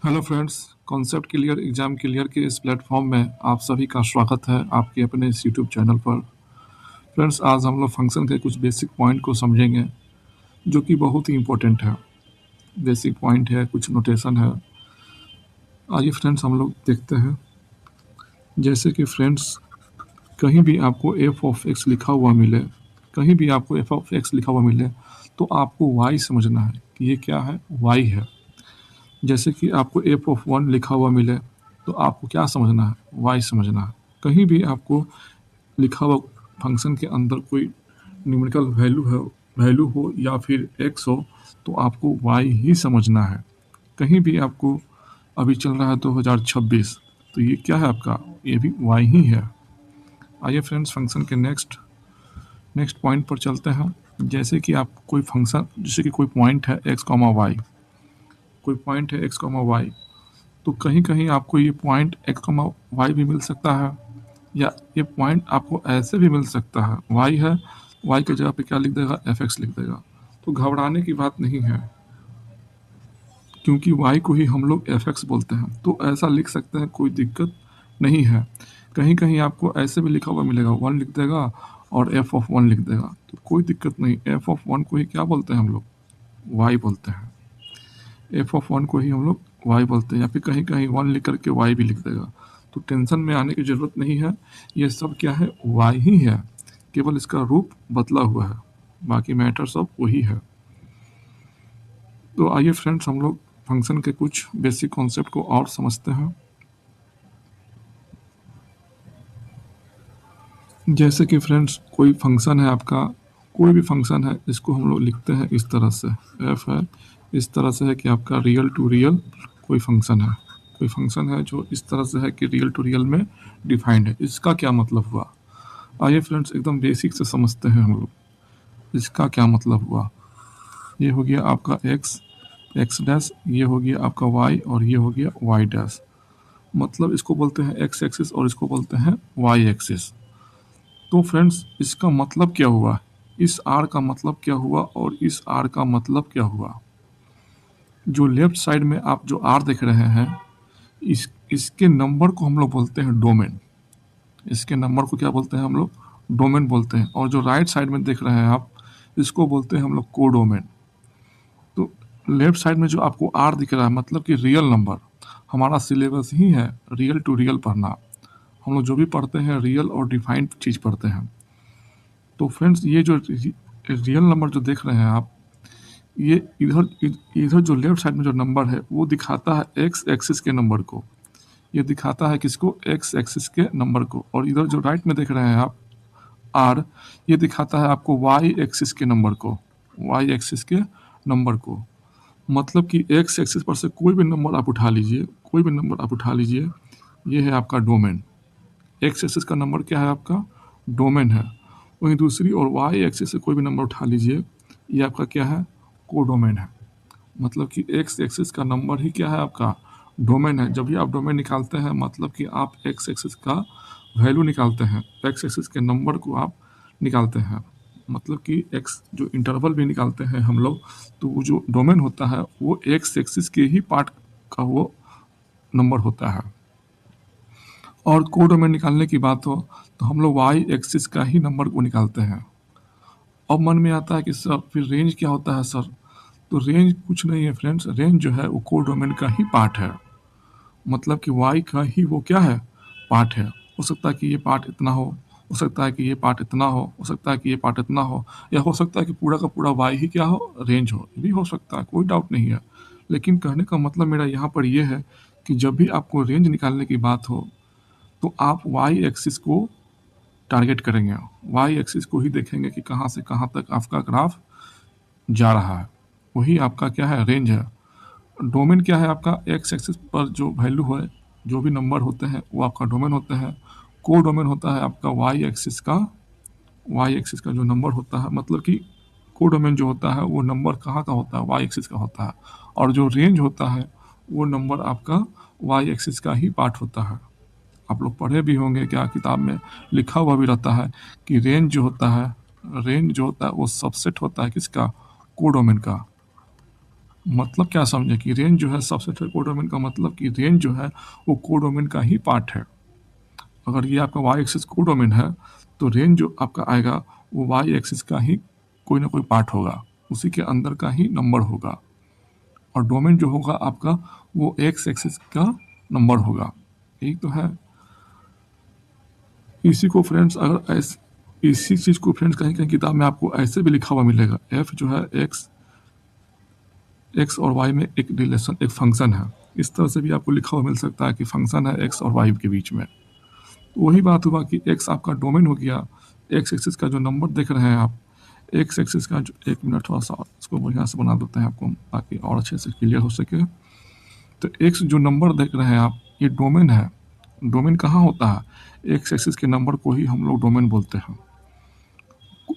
Hello friends, concept clear exam clear के इस platform में आप सभी का स्वागत है आपके अपने इस यूट्यूब चैनल पर। फ्रेंड्स, आज हम लोग फंक्शन के कुछ बेसिक पॉइंट को समझेंगे जो कि बहुत ही इम्पोर्टेंट है। बेसिक पॉइंट है, कुछ नोटेशन है। आइए फ्रेंड्स, हम लोग देखते हैं। जैसे कि फ्रेंड्स, कहीं भी आपको एफ ऑफ एक्स लिखा हुआ मिले, कहीं भी आपको एफ ऑफ एक्स लिखा हुआ मिले, तो आपको वाई समझना है कि ये क्या है, वाई है। जैसे कि आपको एफ ऑफ वन लिखा हुआ मिले, तो आपको क्या समझना है, वाई समझना है। कहीं भी आपको लिखा हुआ फंक्शन के अंदर कोई न्यूमेरिकल वैल्यू हो या फिर एक्स हो, तो आपको वाई ही समझना है। कहीं भी आपको अभी चल रहा है 2026, तो ये क्या है आपका, ये भी वाई ही है। आइए फ्रेंड्स, फंक्शन के नेक्स्ट पॉइंट पर चलते हैं। जैसे कि आप कोई फंक्शन, जैसे कि कोई पॉइंट है एक्स कॉमा वाई, कोई पॉइंट है एक्स कॉमा वाई, तो कहीं कहीं आपको ये पॉइंट एक्स कॉमा वाई भी मिल सकता है, या ये पॉइंट आपको ऐसे भी मिल सकता है। वाई है, वाई की जगह पे क्या लिख देगा, एफ एक्स लिख देगा। तो घबराने की बात नहीं है, क्योंकि वाई को ही हम लोग एफ एक्स बोलते हैं, तो ऐसा लिख सकते हैं, कोई दिक्कत नहीं है। कहीं कहीं आपको ऐसे भी लिखा हुआ मिलेगा, वन लिख देगा और एफ ऑफ वन लिख देगा, तो कोई दिक्कत नहीं। एफ ऑफ वन को ही क्या बोलते हैं हम लोग, वाई बोलते हैं। एफ ऑफ वन को ही हम लोग वाई बोलते हैं, या फिर कहीं कहीं वन लिख करके वाई भी लिख देगा। तो टेंशन में आने की ज़रूरत नहीं है, ये सब क्या है, वाई ही है, केवल इसका रूप बदला हुआ है, बाकी मैटर सब वही है। तो आइए फ्रेंड्स, हम लोग फंक्शन के कुछ बेसिक कॉन्सेप्ट को और समझते हैं। जैसे कि फ्रेंड्स, कोई फंक्शन है आपका, कोई भी फंक्शन है, इसको हम लोग लिखते हैं इस तरह से। एफ है, इस तरह से है कि आपका रियल टू रियल कोई फंक्शन है, कोई फंक्शन है जो इस तरह से है कि रियल टू रियल में डिफाइंड है। इसका क्या मतलब हुआ, आइए फ्रेंड्स एकदम बेसिक से समझते हैं हम लोग। इसका क्या मतलब हुआ, ये हो गया आपका एक्स, एक्स डैश, ये हो गया आपका वाई, और ये हो गया वाई डैश। मतलब इसको बोलते हैं एक्स एक्सिस और इसको बोलते हैं वाई एक्सिस। तो फ्रेंड्स, इसका मतलब क्या हुआ, इस आर का मतलब क्या हुआ और इस आर का मतलब क्या हुआ। जो लेफ्ट साइड में आप जो आर देख रहे हैं, इसके नंबर को हम लोग बोलते हैं डोमेन। इसके नंबर को क्या बोलते हैं हम लोग, डोमेन बोलते हैं। और जो राइट साइड में देख रहे हैं आप, इसको बोलते हैं हम लोग कोडोमेन। तो लेफ्ट साइड में जो आपको आर दिख रहा है, मतलब कि रियल नंबर, हमारा सिलेबस ही है रियल टू रियल पढ़ना। हम लोग जो भी पढ़ते हैं रियल और डिफाइंड चीज़ पढ़ते हैं। तो फ्रेंड्स, ये जो रियल नंबर जो देख रहे हैं आप, ये इधर इधर जो लेफ्ट साइड में जो नंबर है, वो दिखाता है एक्स एक्सिस के नंबर को। ये दिखाता है किसको, एक्स एक्सिस के नंबर को। और इधर जो राइट में देख रहे हैं आप, आर, ये दिखाता है आपको वाई एक्सिस के नंबर को, वाई एक्सिस के नंबर को। मतलब कि एक्स एक्सिस पर से कोई भी नंबर आप उठा लीजिए, कोई भी नंबर आप उठा लीजिए, ये है आपका डोमेन। एक्स एक्सिस का नंबर क्या है आपका, डोमेन है। वहीं दूसरी और वाई एक्सिस से कोई भी नंबर उठा लीजिए, ये आपका क्या है, कोडोमेन है। मतलब कि एक्स एक्सिस का नंबर ही क्या है आपका, डोमेन है। जब भी आप डोमेन निकालते हैं, मतलब कि आप एक्स एक्सिस का वैल्यू निकालते हैं, एक्स एक्सिस के नंबर को आप निकालते हैं। मतलब कि एक्स जो इंटरवल भी निकालते हैं हम लोग, तो वो जो डोमेन होता है वो एक्स एक्सिस के ही पार्ट का वो नंबर होता है। और कोडोमेन निकालने की बात हो, तो हम लोग वाई एक्सिस का ही नंबर को निकालते हैं। अब मन में आता है कि सर फिर रेंज क्या होता है सर। तो रेंज कुछ नहीं है फ्रेंड्स, रेंज जो है वो कोडोमेन का ही पार्ट है। मतलब कि वाई का ही वो क्या है, पार्ट है। हो सकता है कि ये पार्ट इतना हो सकता है कि ये पार्ट इतना हो सकता है कि ये पार्ट इतना हो, या हो सकता है कि पूरा का पूरा वाई ही क्या हो, रेंज हो, ये भी हो सकता है, कोई डाउट नहीं है। लेकिन कहने का मतलब मेरा यहाँ पर ये है कि जब भी आपको रेंज निकालने की बात हो, तो आप वाई एक्सिस को टारगेट करेंगे, वाई एक्सिस को ही देखेंगे कि कहाँ से कहाँ तक आपका ग्राफ जा रहा है। वही आपका क्या है, रेंज है। डोमेन क्या है आपका, एक्स एक्सिस पर जो वैल्यू है, जो भी नंबर होते हैं वो आपका डोमेन होते हैं। को डोमेन होता है आपका वाई एक्सिस का, वाई एक्सिस का जो नंबर होता है, मतलब कि को डोमेन जो होता है वो नंबर कहाँ का होता है, वाई एक्सिस का होता है। और जो रेंज होता है वो नंबर आपका वाई एक्सिस का ही पार्ट होता है। आप लोग पढ़े भी होंगे, क्या किताब में लिखा हुआ भी रहता है कि रेंज जो होता है, रेंज जो होता है वो सबसेट होता है किसका, कोडोमेन का। मतलब क्या समझे कि रेंज जो है सबसेट है कोडोमेन का मतलब कि रेंज जो है वो कोडोमेन का ही पार्ट है। अगर ये आपका वाई एक्सिस कोडोमेन है तो रेंज जो आपका आएगा वो वाई एक्सिस का ही कोई ना कोई पार्ट होगा, उसी के अंदर का ही नंबर होगा। और डोमेन जो होगा आपका वो एक्स एक्सिस का नंबर होगा। यही तो है। इसी को फ्रेंड्स अगर ऐसे इसी चीज़ को फ्रेंड्स कहीं कहीं किताब में आपको ऐसे भी लिखा हुआ मिलेगा, एफ जो है एक्स एक्स और वाई में एक रिलेशन एक फंक्शन है। इस तरह से भी आपको लिखा हुआ मिल सकता है कि फंक्शन है एक्स और वाई के बीच में। तो वही बात हुआ कि एक्स आपका डोमेन हो गया। एक्स एक्सिस का जो नंबर देख रहे हैं आप, एक्स एक्सिस का जो, एक मिनट थोड़ा सा इसको बढ़िया से बना देते हैं आपको ताकि और अच्छे से क्लियर हो सके। तो एक्स जो नंबर देख रहे हैं आप, ये डोमेन है। डोमेन कहाँ होता है? एक्स एक्सिस के नंबर को ही हम लोग डोमेन बोलते हैं।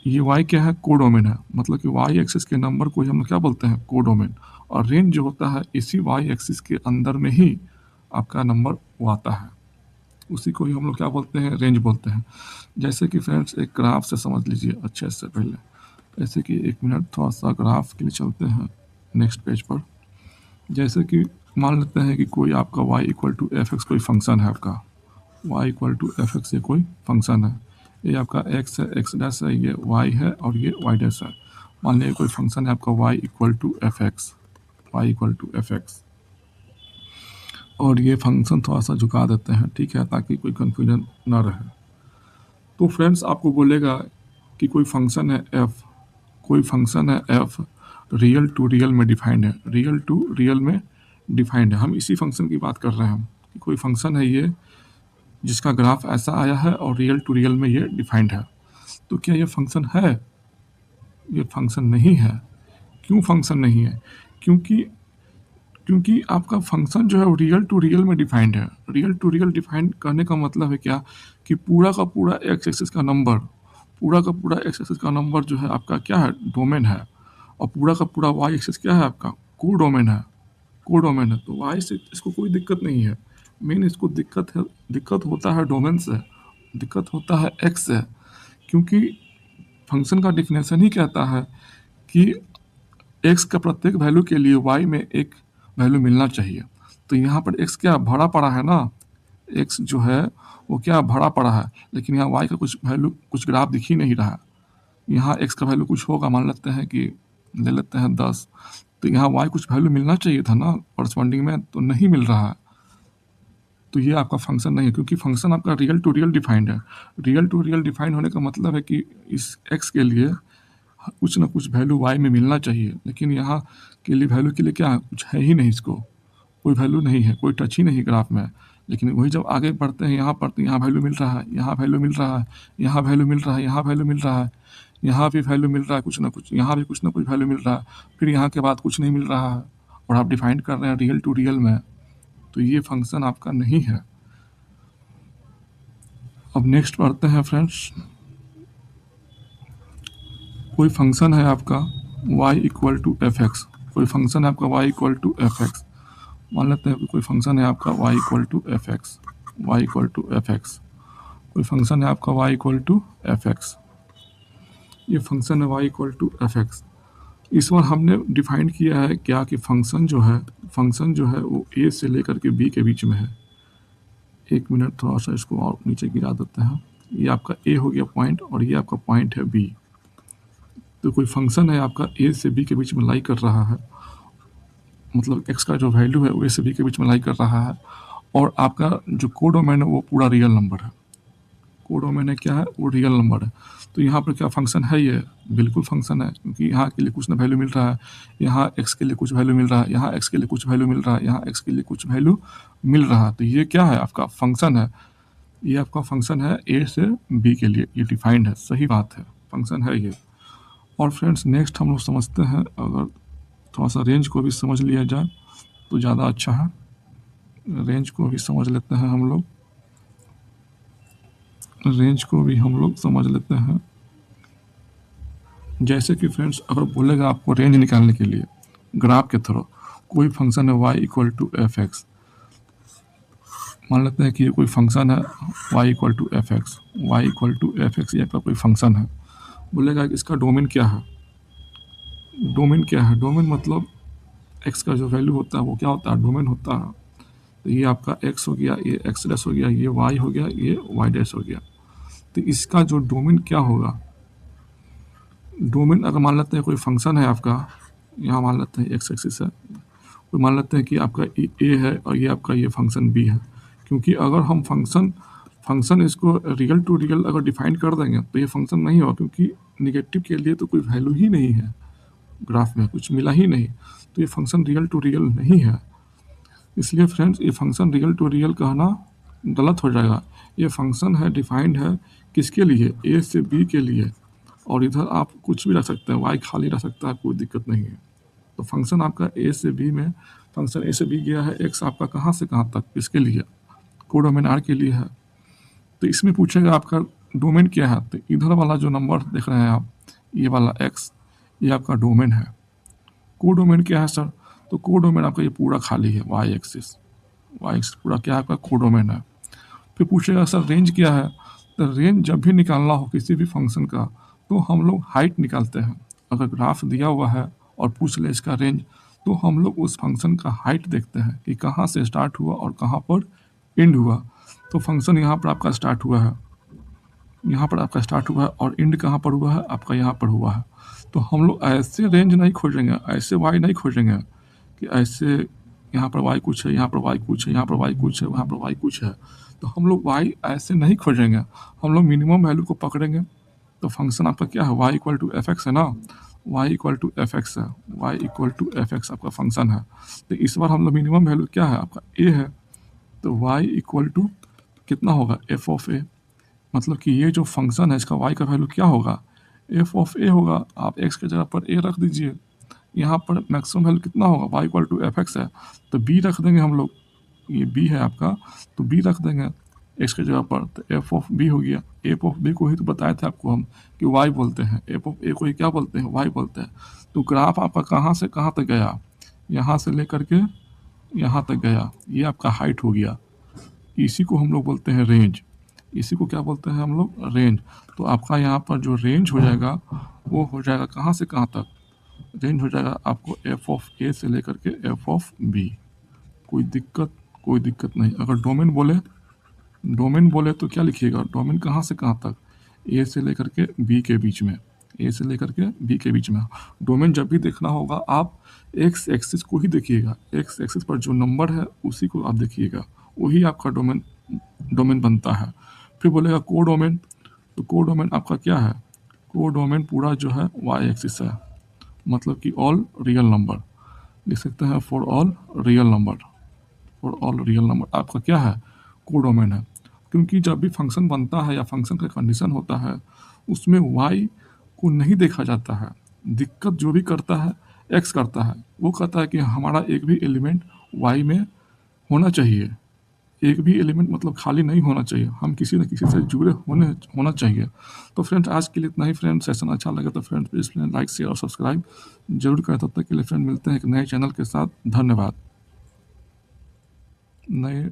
ये वाई क्या है? कोडोमेन है। मतलब कि वाई एक्सिस के नंबर को ही हम लोग क्या बोलते हैं? कोडोमेन। और रेंज जो होता है इसी वाई एक्सिस के अंदर में ही आपका नंबर वो आता है, उसी को ही हम लोग क्या बोलते हैं? रेंज बोलते हैं। जैसे कि फ्रेंड्स एक ग्राफ से समझ लीजिए अच्छे से पहले। जैसे कि एक मिनट थोड़ा सा ग्राफ के लिए चलते हैं नेक्स्ट पेज पर। जैसे कि मान लेते हैं कि कोई आपका y equal to F X कोई फंक्शन है आपका, y equal to F X ये कोई फंक्शन है। ये आपका x है, x डैश है, ये y है और ये y डैश है। मान लीजिए कोई फंक्शन है आपका y equal to F X, Y equal to F X. और ये फंक्शन थोड़ा सा झुका देते हैं, ठीक है, ताकि कोई कन्फ्यूजन ना रहे। तो फ्रेंड्स आपको बोलेगा कि कोई फंक्शन है f, कोई फंक्शन है f रियल टू रियल में डिफाइंड है, रियल टू रियल में डिफाइंड है। हम इसी फंक्शन की बात कर रहे हैं कि कोई फंक्शन है ये जिसका ग्राफ ऐसा आया है और रियल टू रियल में ये डिफाइंड है। तो क्या ये फंक्शन है? ये फंक्शन नहीं है। क्यों फंक्शन नहीं है? क्योंकि क्योंकि आपका फंक्शन जो है वो रियल टू रियल में डिफाइंड है। रियल टू रियल डिफाइंड करने का मतलब है क्या? कि पूरा का पूरा एक्स एक्सिस का नंबर, पूरा का पूरा एक्स एक्सिस का नंबर जो है आपका क्या है? डोमेन है। और पूरा का पूरा वाई एक्सिस क्या है आपका? को डोमेन है। को डोमेन है तो वाई से इसको कोई दिक्कत नहीं है। मेन इसको दिक्कत है, दिक्कत होता है डोमेन से, दिक्कत होता है एक्स से। क्योंकि फंक्शन का डिफिनेशन ही कहता है कि एक्स का प्रत्येक वैल्यू के लिए वाई में एक वैल्यू मिलना चाहिए। तो यहाँ पर एक्स क्या भरा पड़ा है ना, एक्स जो है वो क्या भरा पड़ा है, लेकिन यहाँ वाई का कुछ वैल्यू कुछ ग्राफ दिख ही नहीं रहा। यहाँ एक्स का वैल्यू कुछ होगा, मान लेते हैं कि ले लेते हैं 10। तो यहाँ वाई कुछ वैल्यू मिलना चाहिए था ना करस्पॉन्डिंग में, तो नहीं मिल रहा है। तो ये आपका फंक्शन नहीं है, क्योंकि फंक्शन आपका रियल टू रियल डिफाइंड है। रियल टू रियल डिफाइंड होने का मतलब है कि इस एक्स के लिए कुछ ना कुछ वैल्यू वाई में मिलना चाहिए, लेकिन यहाँ के लिए वैल्यू के लिए क्या कुछ है ही नहीं, इसको कोई वैल्यू नहीं है, कोई टच ही नहीं ग्राफ में। लेकिन वही जब आगे बढ़ते हैं यहाँ पर, तो यहाँ वैल्यू मिल रहा है, यहाँ वैल्यू मिल रहा है, यहाँ वैल्यू मिल रहा है, यहाँ वैल्यू मिल रहा है, यहाँ भी वैल्यू मिल रहा है कुछ ना कुछ, यहाँ भी कुछ ना कुछ वैल्यू मिल रहा है, फिर यहाँ के बाद कुछ नहीं मिल रहा है और आप डिफाइंड कर रहे हैं रियल टू रियल में। तो ये फंक्शन आपका नहीं है। अब नेक्स्ट पढ़ते हैं फ्रेंड्स। कोई फंक्शन है आपका y equal to F X, कोई फंक्शन है आपका y equal to F X. मान लेते हैं कि कोई फंक्शन है आपका y equal to F X, Y equal to F X. कोई फंक्शन है आपका y equal to F X, ये फंक्शन है y equal to F X. इस बार हमने डिफाइन किया है क्या कि फंक्शन जो है वो a से लेकर के b के बीच में है। एक मिनट थोड़ा सा इसको और नीचे गिरा देते हैं। ये आपका a हो गया पॉइंट और ये आपका पॉइंट है b। तो कोई फंक्शन है आपका a से b के बीच में लाई कर रहा है, मतलब x का जो वैल्यू है वो a से b के बीच में लाई कर रहा है। और आपका जो कोडोमेन है वो पूरा रियल नंबर है। कोडोमेन है क्या है? वो रियल नंबर है। तो यहाँ पर क्या फंक्शन है? ये बिल्कुल फंक्शन है, क्योंकि यहाँ के लिए कुछ ना वैल्यू मिल रहा है, यहाँ x के लिए कुछ वैल्यू मिल रहा है, यहाँ x के लिए कुछ वैल्यू मिल रहा है, यहाँ x के लिए कुछ वैल्यू मिल रहा है। तो ये क्या है? आपका फंक्शन है। ये आपका फंक्शन है a से b के लिए, ये डिफाइंड है। सही बात है, फंक्शन है ये। और फ्रेंड्स नेक्स्ट हम लोग समझते हैं, अगर थोड़ा सा रेंज को भी समझ लिया जाए तो ज़्यादा अच्छा है। रेंज को भी समझ लेते हैं हम लोग, रेंज को भी हम लोग समझ लेते हैं। जैसे कि फ्रेंड्स अगर बोलेगा आपको रेंज निकालने के लिए ग्राफ के थ्रू, कोई फंक्शन है y equal to F X. मान लेते हैं कि ये कोई फंक्शन है y equal to F X, Y equal to F X, ये आपका कोई फंक्शन है। बोलेगा कि इसका डोमेन क्या है? डोमेन क्या है? डोमेन मतलब एक्स का जो वैल्यू होता है वो क्या होता है, डोमेन होता है। तो ये आपका एक्स हो गया, ये एक्स डैश हो गया, ये वाई हो गया, ये वाई डैश हो गया। तो इसका जो डोमेन क्या होगा, डोमेन अगर मान लेते हैं कोई फंक्शन है आपका, यहाँ मान लेते हैं एक्स एक्सिस है, कोई मान लेते हैं कि आपका ए है और ये आपका ये फंक्शन बी है। क्योंकि अगर हम फंक्शन फंक्शन इसको रियल टू रियल अगर डिफाइन कर देंगे तो ये फंक्शन नहीं होगा, क्योंकि निगेटिव के लिए तो कोई वैल्यू ही नहीं है, ग्राफ में कुछ मिला ही नहीं, तो ये फंक्शन रियल टू रियल नहीं है। इसलिए फ्रेंड्स ये फंक्शन रियल टू रियल कहना गलत हो जाएगा। ये फंक्शन है डिफाइंड है किसके लिए, ए से बी के लिए, और इधर आप कुछ भी रख सकते हैं, वाई खाली रख सकता है, कोई दिक्कत नहीं है। तो फंक्शन आपका ए से बी में, फंक्शन ए से बी गया है, एक्स आपका कहाँ से कहाँ तक, किसके लिए, कोडोमेन आर के लिए है। तो इसमें पूछेगा आपका डोमेन क्या है, तो इधर वाला जो नंबर देख रहे हैं आप, ये वाला एक्स, ये आपका डोमेन है। कोडोमेन क्या है सर, तो कोडोमेन आपका ये पूरा खाली है, वाई एक्सिस पूरा क्या है आपका कोडोमेन है। फिर पूछेगा सर रेंज क्या है, तो रेंज जब भी निकालना हो किसी भी फंक्शन का तो हम लोग हाइट निकालते हैं। अगर ग्राफ दिया हुआ है और पूछ ले इसका रेंज, तो हम लोग उस फंक्शन का हाइट देखते हैं कि कहाँ से स्टार्ट हुआ और कहाँ पर एंड हुआ। तो फंक्शन यहाँ पर आपका स्टार्ट हुआ है, यहाँ पर आपका स्टार्ट हुआ है, और एंड कहाँ पर हुआ है, आपका यहाँ पर हुआ है। तो हम लोग ऐसे रेंज नहीं खोजेंगे, ऐसे वाई नहीं खोजेंगे कि ऐसे यहाँ पर वाई कुछ है, यहाँ पर वाई कुछ है, यहाँ पर वाई कुछ है, वहाँ पर वाई कुछ है। तो हम लोग वाई ऐसे नहीं खोजेंगे, हम लोग मिनिमम वैल्यू को पकड़ेंगे। तो फंक्शन आपका क्या है, y equal to F x है ना, y equal to F x है, y equal to F x आपका फंक्शन है। तो इस बार हम लोग मिनिमम वैल्यू क्या है, आपका ए है। तो वाई इक्वल टू कितना होगा, एफ ऑफ ए, मतलब कि ये जो फंक्शन है इसका y का वैल्यू क्या होगा, एफ ऑफ ए होगा। आप x के जगह पर a रख दीजिए, यहाँ पर मैक्सिमम वैल्यू कितना होगा, y equal to F x है, तो b रख देंगे हम लोग, ये b है आपका, तो b रख देंगे x के जगह पर, तो एफ ऑफ b हो गया। एफ ऑफ b को ही तो बताए थे आपको हम कि y बोलते हैं, एफ ऑफ a को ही क्या बोलते हैं, y बोलते हैं। तो ग्राफ आपका कहाँ से कहाँ तक गया, यहाँ से लेकर के यहाँ तक गया, ये आपका हाइट हो गया। इसी को हम लोग बोलते हैं रेंज, इसी को क्या बोलते हैं हम लोग, रेंज। तो आपका यहाँ पर जो रेंज हो जाएगा वो हो जाएगा कहाँ से कहाँ तक, रेंज हो जाएगा आपको एफ ऑफ ए से लेकर के एफ ऑफ बी। कोई दिक्कत नहीं। अगर डोमेन बोले तो क्या लिखिएगा, डोमेन कहाँ से कहाँ तक, ए से लेकर के बी के बीच में, ए से लेकर के बी के बीच में। डोमेन जब भी देखना होगा आप एक्स एक्सिस को ही देखिएगा, एक्स एक्सिस पर जो नंबर है उसी को आप देखिएगा, वही आपका डोमेन बनता है। फिर बोलेगा कोडोमेन, तो कोडोमेन आपका क्या है, कोडोमेन पूरा जो है वाई एक्सिस है, मतलब कि ऑल रियल नंबर लिख सकते हैं, for all real number, for all real number आपका क्या है, कोडोमेन है। क्योंकि जब भी फंक्शन बनता है या फंक्शन का कंडीशन होता है उसमें वाई को नहीं देखा जाता है, दिक्कत जो भी करता है एक्स करता है, वो कहता है कि हमारा एक भी एलिमेंट वाई में होना चाहिए, एक भी एलिमेंट मतलब खाली नहीं होना चाहिए, हम किसी न किसी से जुड़े होना चाहिए। तो फ्रेंड्स आज के लिए इतना ही। फ्रेंड्स सेशन अच्छा लगे तो फ्रेंड्स प्लीज़ लाइक शेयर और सब्सक्राइब जरूर करें। तब तक के लिए फ्रेंड मिलते हैं एक नए चैनल के साथ। धन्यवाद। नए